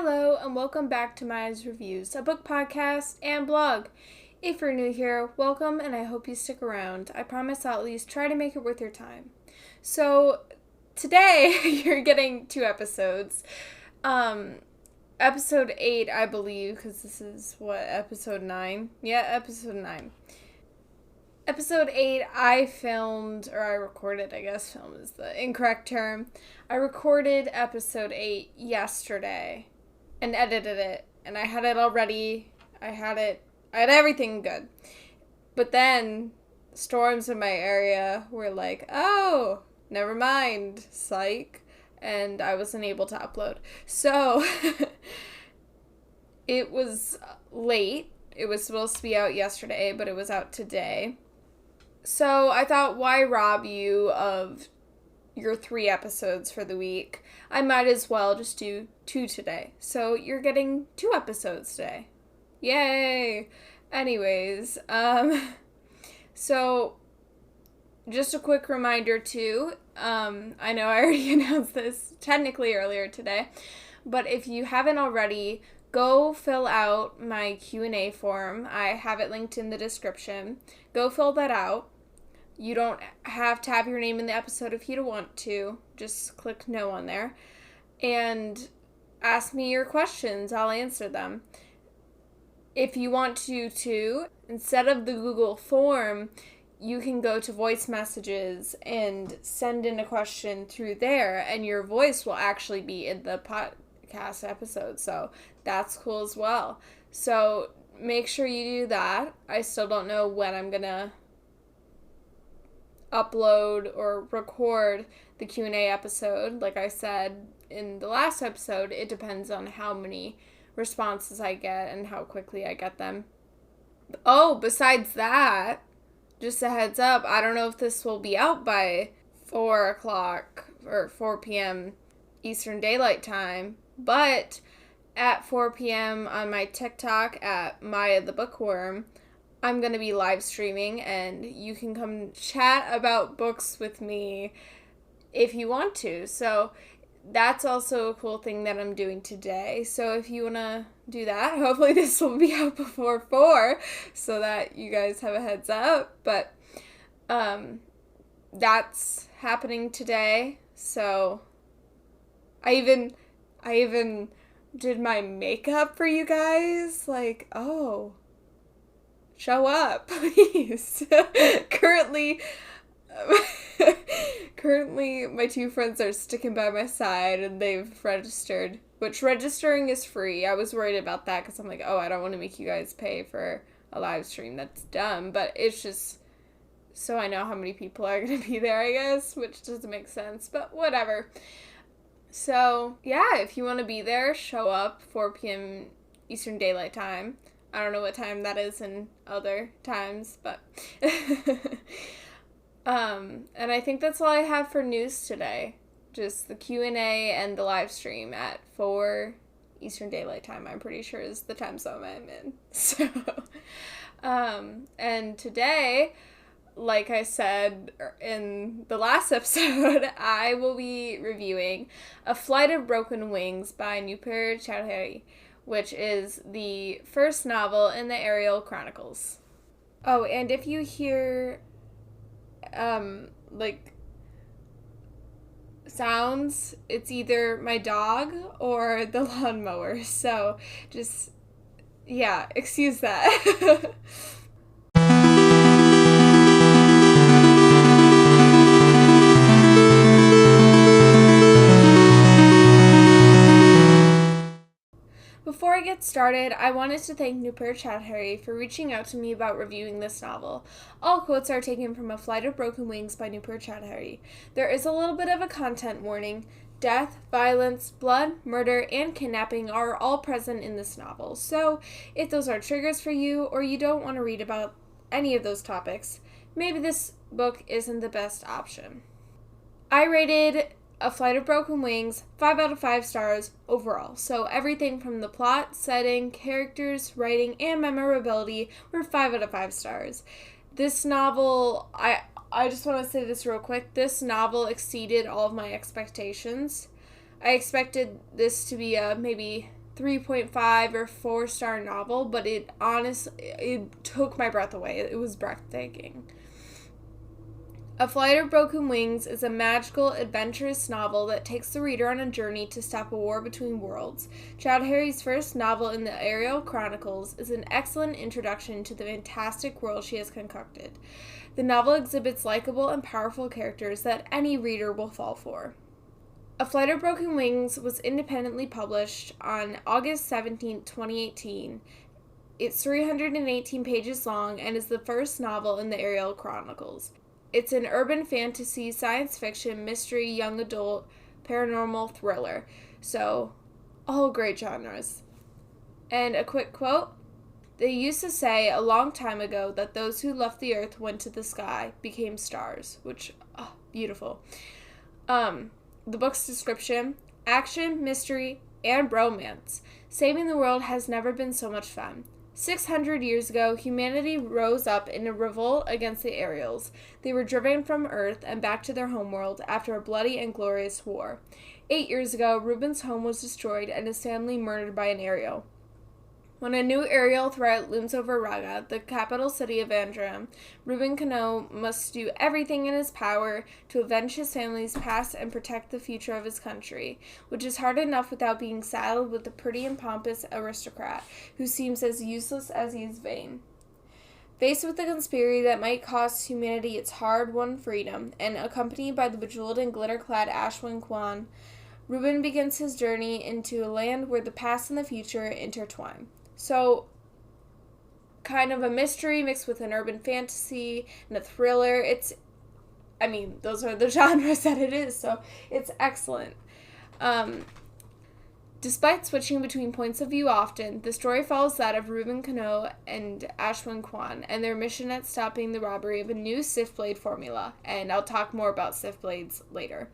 Hello, and welcome back to Maya's Reviews, a book podcast and blog. If you're new here, welcome, and I hope you stick around. I promise I'll at least try to make it worth your time. So, today, you're getting 2 episodes. Episode 8, I believe, because this is, episode 9? Yeah, episode 9. Episode 8, I recorded, I guess film is the incorrect term. I recorded episode 8 yesterday and edited it, and I had it all ready. I had everything good. But then storms in my area were like, oh, never mind, psych, and I wasn't able to upload. So, it was late. It was supposed to be out yesterday, but it was out today. So I thought, why rob you of your 3 episodes for the week? I might as well just do 2 today. So you're getting 2 episodes today. Yay! Anyways, so just a quick reminder too, I know I already announced this technically earlier today, but if you haven't already, go fill out my Q&A form. I have it linked in the description. Go fill that out. You don't have to have your name in the episode if you don't want to. Just click no on there. And ask me your questions. I'll answer them. If you want to, too, instead of the Google form, you can go to voice messages and send in a question through there, and your voice will actually be in the podcast episode. So that's cool as well. So make sure you do that. I still don't know when I'm going to upload or record the Q&A episode. Like I said in the last episode, it depends on how many responses I get and how quickly I get them. Oh, besides that, just a heads up, I don't know if this will be out by 4 o'clock or 4 p.m. Eastern Daylight Time, but at 4 p.m. on my TikTok at Maya the Bookworm, I'm going to be live streaming, and you can come chat about books with me if you want to. So that's also a cool thing that I'm doing today. So if you want to do that, hopefully this will be out before 4 so that you guys have a heads up. But that's happening today. So I even did my makeup for you guys. Like, oh, show up, please. Currently, my 2 friends are sticking by my side, and they've registered, which registering is free. I was worried about that, because I'm like, oh, I don't want to make you guys pay for a live stream. That's dumb, but it's just so I know how many people are going to be there, I guess, which doesn't make sense, but whatever. So, yeah, if you want to be there, show up, 4 p.m. Eastern Daylight Time. I don't know what time that is in other times, but and I think that's all I have for news today. Just the Q&A and the live stream at 4 Eastern Daylight Time, I'm pretty sure is the time zone I'm in. So, and today, like I said in the last episode, I will be reviewing A Flight of Broken Wings by Nupur Chowdhury, which is the first novel in the Aeriel Chronicles. Oh, and if you hear, sounds, it's either my dog or the lawnmower, so just, yeah, excuse that. Before I get started, I wanted to thank Nupur Chowdhury for reaching out to me about reviewing this novel. All quotes are taken from A Flight of Broken Wings by Nupur Chowdhury. There is a little bit of a content warning. Death, violence, blood, murder, and kidnapping are all present in this novel. So, if those are triggers for you, or you don't want to read about any of those topics, maybe this book isn't the best option. I rated A Flight of Broken Wings 5 out of 5 stars overall. So everything from the plot, setting, characters, writing, and memorability were 5 out of 5 stars. This novel, I just want to say this real quick. This novel exceeded all of my expectations. I expected this to be a maybe 3.5 or 4-star novel, but it took my breath away. It was breathtaking. A Flight of Broken Wings is a magical, adventurous novel that takes the reader on a journey to stop a war between worlds. Chowdhury's first novel in the Aeriel Chronicles is an excellent introduction to the fantastic world she has concocted. The novel exhibits likable and powerful characters that any reader will fall for. A Flight of Broken Wings was independently published on August 17, 2018. It's 318 pages long and is the first novel in the Aeriel Chronicles. It's an urban fantasy, science fiction, mystery, young adult, paranormal thriller. So, all great genres. And a quick quote. They used to say a long time ago that those who left the earth went to the sky, became stars, which, beautiful. The book's description: action, mystery, and romance. Saving the world has never been so much fun. 600 years ago, humanity rose up in a revolt against the Aerials. They were driven from Earth and back to their homeworld after a bloody and glorious war. 8 years ago, Reuben's home was destroyed and his family murdered by an Aerial. When a new aerial threat looms over Raga, the capital city of Vandram, Reuben Cano must do everything in his power to avenge his family's past and protect the future of his country, which is hard enough without being saddled with a pretty and pompous aristocrat who seems as useless as he is vain. Faced with the conspiracy that might cost humanity its hard-won freedom, and accompanied by the bejeweled and glitter-clad Ashwin Kwan, Reuben begins his journey into a land where the past and the future intertwine. So, kind of a mystery mixed with an urban fantasy and a thriller. Those are the genres that it is, so it's excellent. Despite switching between points of view often, the story follows that of Reuben Cano and Ashwin Kwan and their mission at stopping the robbery of a new Sith Blade formula, and I'll talk more about Sith Blades later.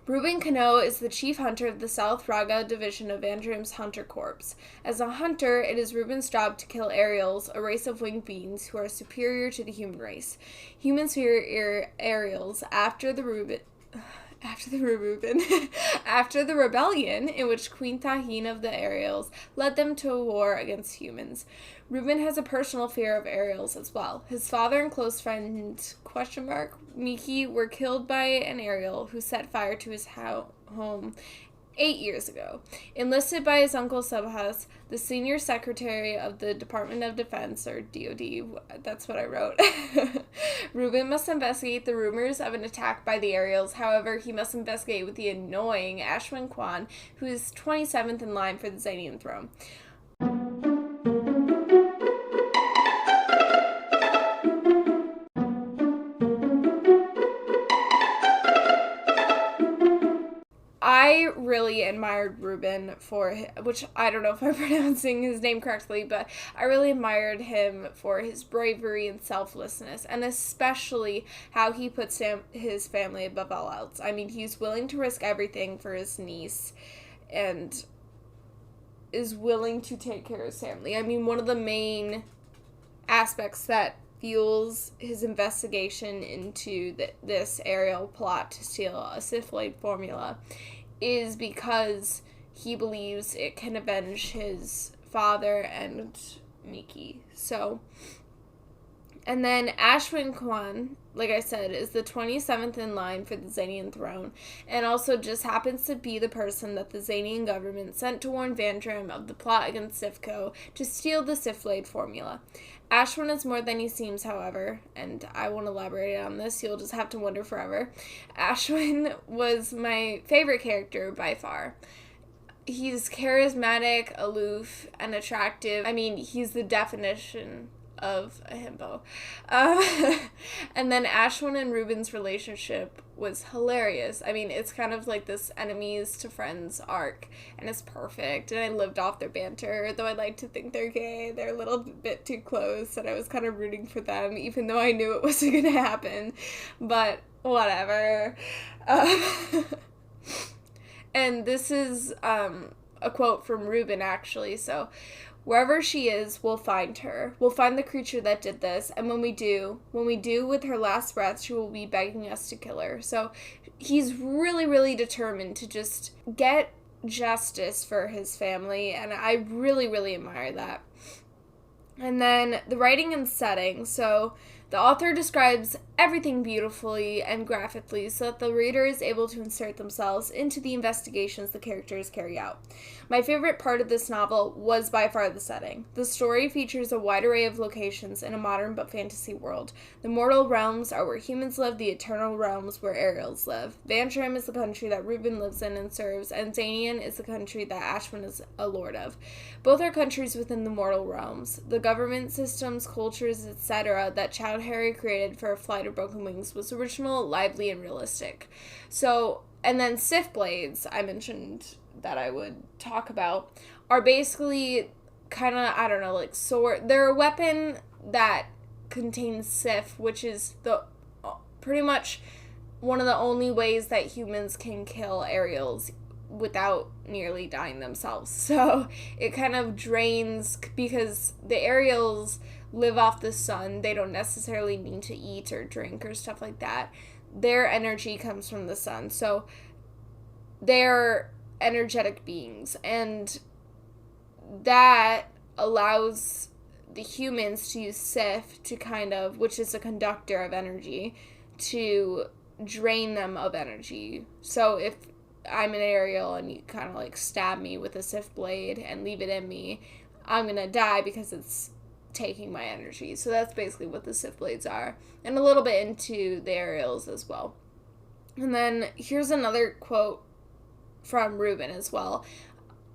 Reuben Cano is the chief hunter of the South Raga division of Vandram's Hunter Corps. As a hunter, it is Reuben's job to kill Aerials, a race of winged beings who are superior to the human race. Humans fear Aerials after the rebellion in which Queen Tahin of the Aerials led them to a war against humans. Reuben has a personal fear of Aerials as well. His father and close friend, Miki, were killed by an Aerial who set fire to his home 8 years ago. Enlisted by his uncle Subhas, the senior secretary of the Department of Defense, or DOD, that's what I wrote, Reuben must investigate the rumors of an attack by the Aerials. However, he must investigate with the annoying Ashwin Kwan, who is 27th in line for the Zanian throne. I really admired Reuben which I don't know if I'm pronouncing his name correctly, but I really admired him for his bravery and selflessness, and especially how he puts his family above all else. I mean, he's willing to risk everything for his niece and is willing to take care of his family. I mean, one of the main aspects that fuels his investigation into this Aerial plot to steal a Sith Blade formula is because he believes it can avenge his father and Miki. So, and then Ashwin Kwan, like I said, is the 27th in line for the Zanian throne, and also just happens to be the person that the Zanian government sent to warn Vandram of the plot against Sifco to steal the Sith Blade formula. Ashwin is more than he seems, however, and I won't elaborate on this, you'll just have to wonder forever. Ashwin was my favorite character by far. He's charismatic, aloof, and attractive. I mean, he's the definition of a himbo. And then Ashwin and Reuben's relationship was hilarious. I mean, it's kind of like this enemies to friends arc, and it's perfect, and I lived off their banter, though I like to think they're gay. They're a little bit too close, and I was kind of rooting for them, even though I knew it wasn't going to happen, but whatever. And this is a quote from Reuben, actually, so: "Wherever she is, we'll find her. We'll find the creature that did this, and when we do, with her last breath, she will be begging us to kill her." So he's really, really determined to just get justice for his family, and I really, really admire that. And then the writing and setting. So the author describes everything beautifully and graphically so that the reader is able to insert themselves into the investigations the characters carry out. My favorite part of this novel was by far the setting. The story features a wide array of locations in a modern but fantasy world. The mortal realms are where humans live, the eternal realms where Aeriels live. Vantrim is the country that Reuben lives in and serves, and Zanian is the country that Ashwin is a lord of. Both are countries within the mortal realms. The government systems, cultures, etc. that Chowdhury created for A Flight of Broken Wings was original, lively, and realistic. So, and then Sif Blades, I mentioned that I would talk about, are basically kind of, I don't know, like sword. They're a weapon that contains Sif, which is the pretty much one of the only ways that humans can kill Aeriels without nearly dying themselves. So it kind of drains, because the Aeriels live off the sun. They don't necessarily need to eat or drink or stuff like that. Their energy comes from the sun. So they're energetic beings, and that allows the humans to use Sif to kind of, which is a conductor of energy, to drain them of energy. So if I'm an Aeriel and you kind of like stab me with a Sif blade and leave it in me, I'm gonna die because it's taking my energy. So that's basically what the Sif blades are, and a little bit into the Aeriels as well. And then here's another quote from Reuben as well,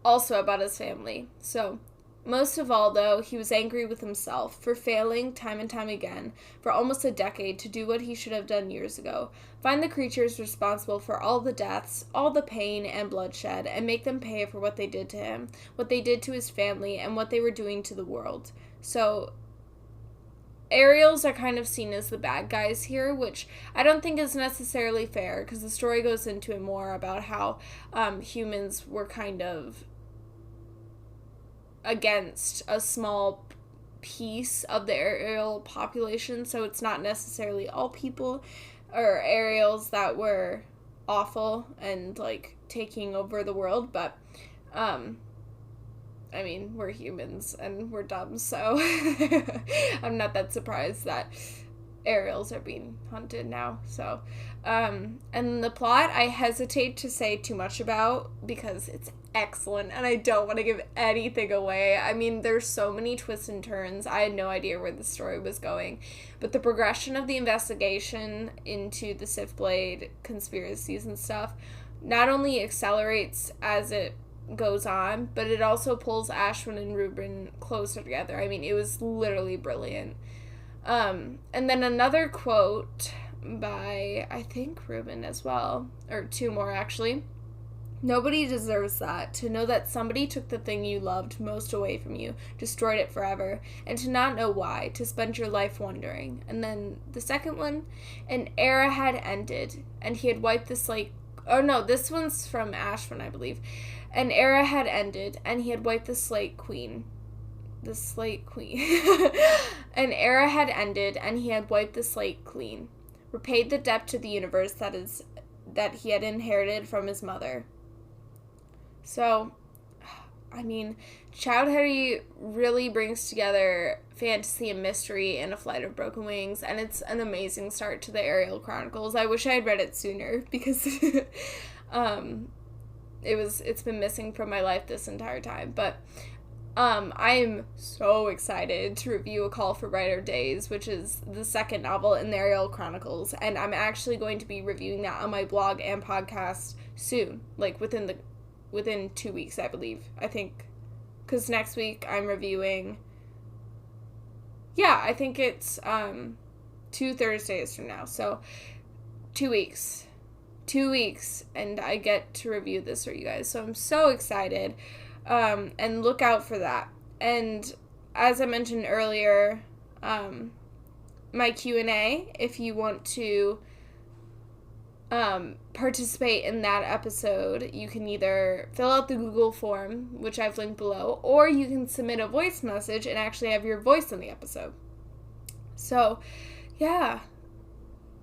also about his family. So, most of all, though, he was angry with himself for failing time and time again for almost a decade to do what he should have done years ago. Find the creatures responsible for all the deaths, all the pain and bloodshed, and make them pay for what they did to him, what they did to his family, and what they were doing to the world. So, Aeriels are kind of seen as the bad guys here, which I don't think is necessarily fair, because the story goes into it more about how humans were kind of against a small piece of the Aeriel population, so it's not necessarily all people or Aeriels that were awful and like taking over the world, but I mean, we're humans and we're dumb, so I'm not that surprised that Aeriels are being hunted now. So, and the plot, I hesitate to say too much about because it's excellent and I don't want to give anything away. I mean, there's so many twists and turns. I had no idea where the story was going, but the progression of the investigation into the Sif Blade conspiracies and stuff not only accelerates as it goes on, but it also pulls Ashwin and Reuben closer together. I mean, it was literally brilliant. And then another quote by, I think, Reuben as well, or two more actually. Nobody deserves that, to know that somebody took the thing you loved most away from you, destroyed it forever, and to not know why, to spend your life wondering. And then the second one, an era had ended, and he had wiped the slate. Oh no, this one's from Ashwin, I believe. An era had ended, and he had wiped the slate queen. The slate queen. An era had ended, and he had wiped the slate clean. Repaid the debt to the universe that he had inherited from his mother. So, I mean, Chowdhury really brings together fantasy and mystery in A Flight of Broken Wings, and it's an amazing start to the Aeriel Chronicles. I wish I had read it sooner, because it's been missing from my life this entire time. But I'm so excited to review A Call for Brighter Days, which is the second novel in the Aeriel Chronicles, and I'm actually going to be reviewing that on my blog and podcast soon, like within 2 weeks, I believe. I think, because next week I'm reviewing, I think it's 2 Thursdays from now, so 2 weeks, and I get to review this for you guys, so I'm so excited, and look out for that. And as I mentioned earlier, my Q&A, if you want to participate in that episode, you can either fill out the Google form, which I've linked below, or you can submit a voice message and actually have your voice in the episode. So, yeah.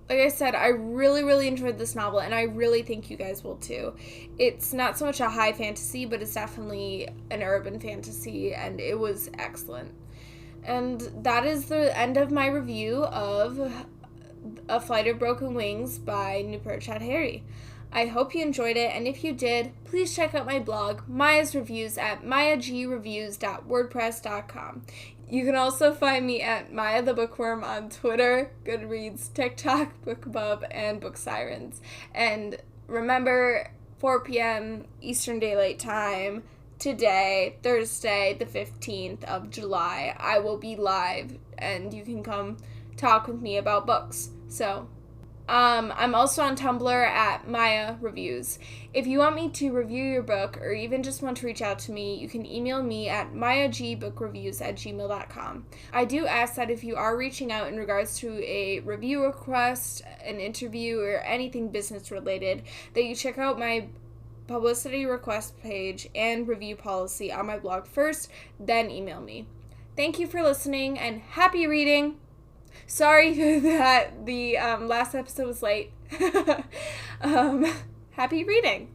like I said, I really, really enjoyed this novel, and I really think you guys will too. It's not so much a high fantasy, but it's definitely an urban fantasy, and it was excellent. And that is the end of my review of A Flight of Broken Wings by Nupur Chowdhury. I hope you enjoyed it, and if you did, please check out my blog, Maya's Reviews, at mayagreviews.wordpress.com. You can also find me at Maya the Bookworm on Twitter, Goodreads, TikTok, BookBub, and Book Sirens. And remember, 4 p.m. Eastern Daylight Time, today, Thursday, the 15th of July, I will be live, and you can come talk with me about books. So, I'm also on Tumblr at Maya Reviews. If you want me to review your book, or even just want to reach out to me, you can email me at mayagbookreviews@gmail.com. I do ask that if you are reaching out in regards to a review request, an interview, or anything business related, that you check out my publicity request page and review policy on my blog first, then email me. Thank you for listening, and happy reading! Sorry that the last episode was late. Happy reading!